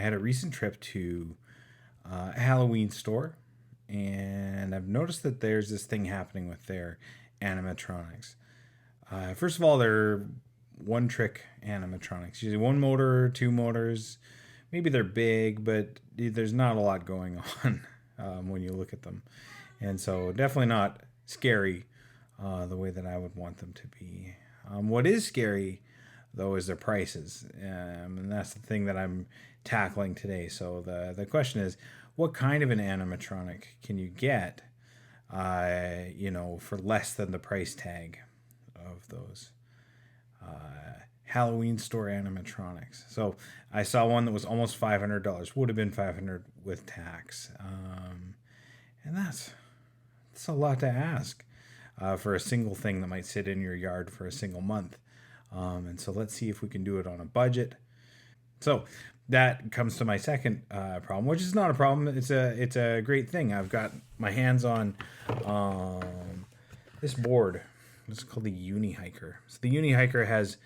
had a recent trip to a Halloween store, and I've noticed that there's this thing happening with their animatronics. First of all, they're one trick animatronics, usually one motor, two motors. Maybe they're big, but there's not a lot going on when you look at them. And so, definitely not scary the way that I would want them to be. What is scary, though, is their prices. And that's the thing that I'm tackling today. So, the question is, what kind of an animatronic can you get, for less than the price tag of those Halloween store animatronics? So I saw one that was almost $500. Would have been 500 with tax, and that's a lot to ask for a single thing that might sit in your yard for a single month. And so let's see if we can do it on a budget. So that comes to my second problem, which is not a problem. It's a great thing. I've got my hands on this board. It's called the Uni-Hiker. So the Uni-Hiker has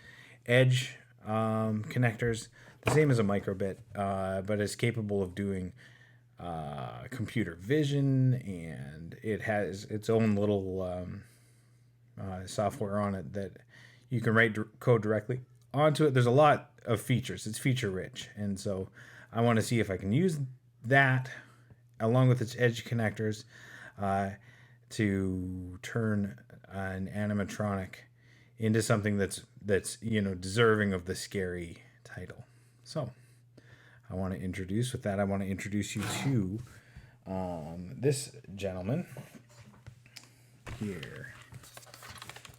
edge connectors, the same as a microbit, but it's capable of doing computer vision, and it has its own little software on it that you can write code directly onto it. There's a lot of features. It's feature rich, and so I want to see if I can use that along with its edge connectors to turn an animatronic into something that's deserving of the scary title. So I want to introduce you to this gentleman here.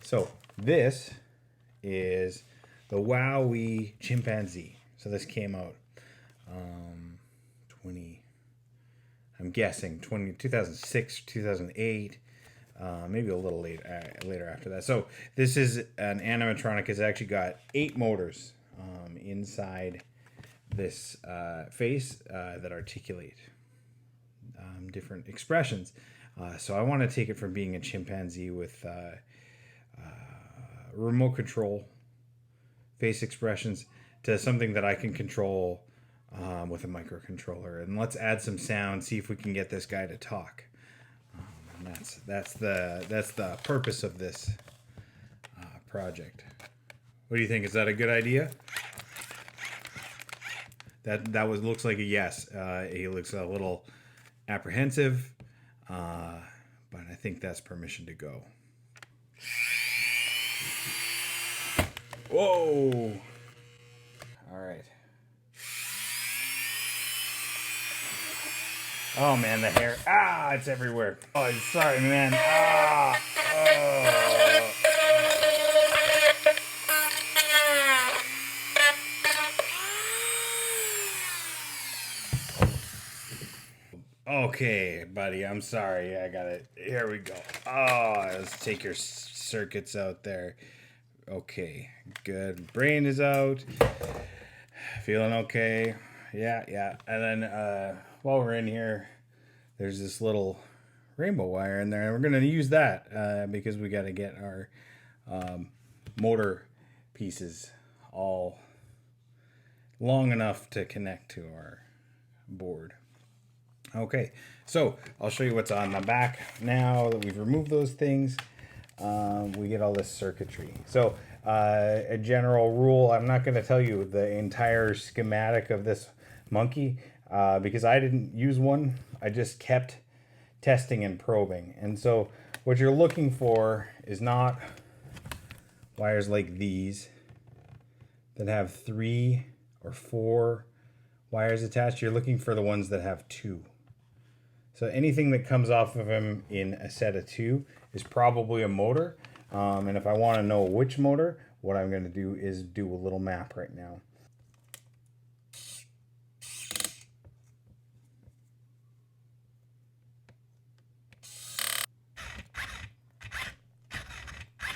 So this is the Wowie chimpanzee. So this came out 2006, 2008, maybe a little later after that. So this is an animatronic. It's actually got 8 motors inside this face that articulate different expressions. So I want to take it from being a chimpanzee with remote control face expressions to something that I can control with a microcontroller. And let's add some sound, see if we can get this guy to talk. And that's the purpose of this project. What do you think? Is that a good idea? That looks like a yes. He looks a little apprehensive, but I think that's permission to go. Whoa! All right. Oh man, the hair. It's everywhere. Oh, sorry, man. Oh. Okay, buddy, I'm sorry. I got it. Here we go. Let's take your circuits out there. Okay, good. Brain is out. Feeling okay. Yeah. And then while we're in here, there's this little rainbow wire in there, and we're going to use that because we got to get our motor pieces all long enough to connect to our board. Okay, so I'll show you what's on the back now that we've removed those things. We get all this circuitry. So a general rule, I'm not going to tell you the entire schematic of this monkey because I didn't use one. I just kept testing and probing. And so what you're looking for is not wires like these that have 3 or 4 wires attached. You're looking for the ones that have 2. So anything that comes off of him in a set of 2 is probably a motor. And if I want to know which motor, what I'm going to do is do a little map right now.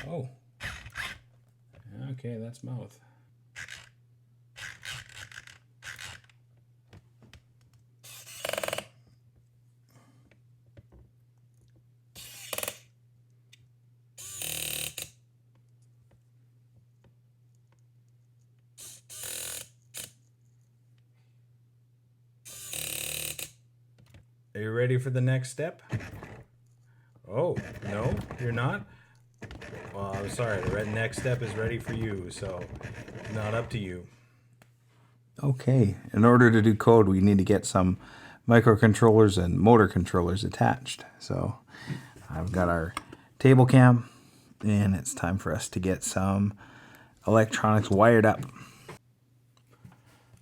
Oh. Okay, that's mouth. Are you ready for the next step? Oh, no, you're not? Well, I'm sorry. The next step is ready for you, so not up to you. Okay, in order to do code, we need to get some microcontrollers and motor controllers attached. So I've got our table cam, and it's time for us to get some electronics wired up.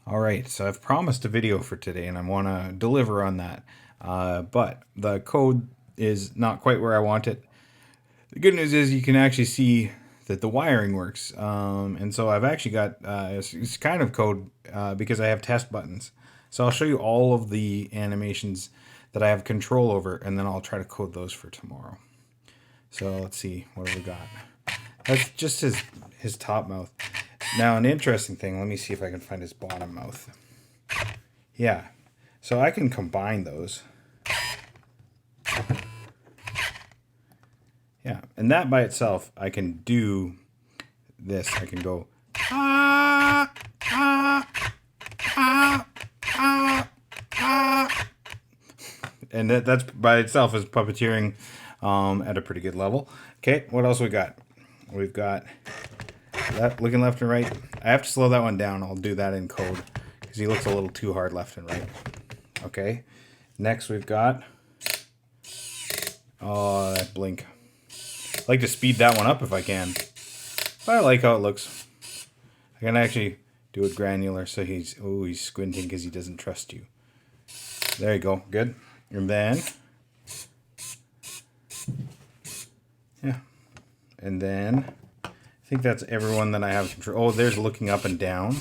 All right, so I've promised a video for today, and I want to deliver on that. But the code is not quite where I want it. The good news is you can actually see that the wiring works. And so I've actually got it's kind of code because I have test buttons. So I'll show you all of the animations that I have control over, and then I'll try to code those for tomorrow. So let's see, what have we got? That's just his top mouth. Now, an interesting thing, let me see if I can find his bottom mouth. Yeah, so I can combine those. Yeah, and that by itself, I can do this. I can go, ah, ah, ah, ah, ah. And that's by itself is puppeteering at a pretty good level. Okay, what else we got? We've got that looking left and right. I have to slow that one down. I'll do that in code because he looks a little too hard left and right. Okay, next we've got, oh, that blink. I'd like to speed that one up if I can. But I like how it looks. I can actually do it granular so he's squinting because he doesn't trust you. There you go, good. And then, yeah. And then, I think that's everyone that I have control. Oh, there's looking up and down.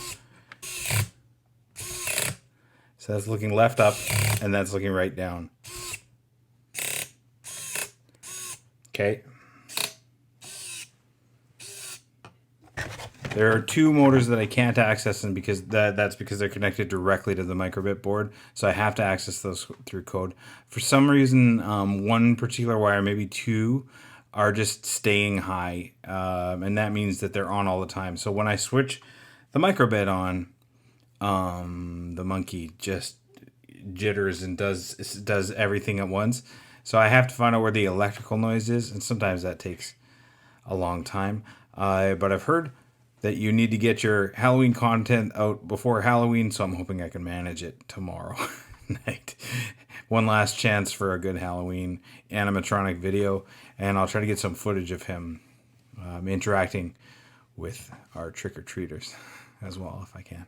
So that's looking left up, and that's looking right down. Okay. There are two motors that I can't access, and because that's because they're connected directly to the microbit board, so I have to access those through code. For some reason, one particular wire, maybe two, are just staying high, and that means that they're on all the time. So when I switch the microbit on, the monkey just jitters and does everything at once. So I have to find out where the electrical noise is, and sometimes that takes a long time. But I've heard that you need to get your Halloween content out before Halloween, so I'm hoping I can manage it tomorrow night. One last chance for a good Halloween animatronic video, and I'll try to get some footage of him interacting with our trick-or-treaters as well if I can.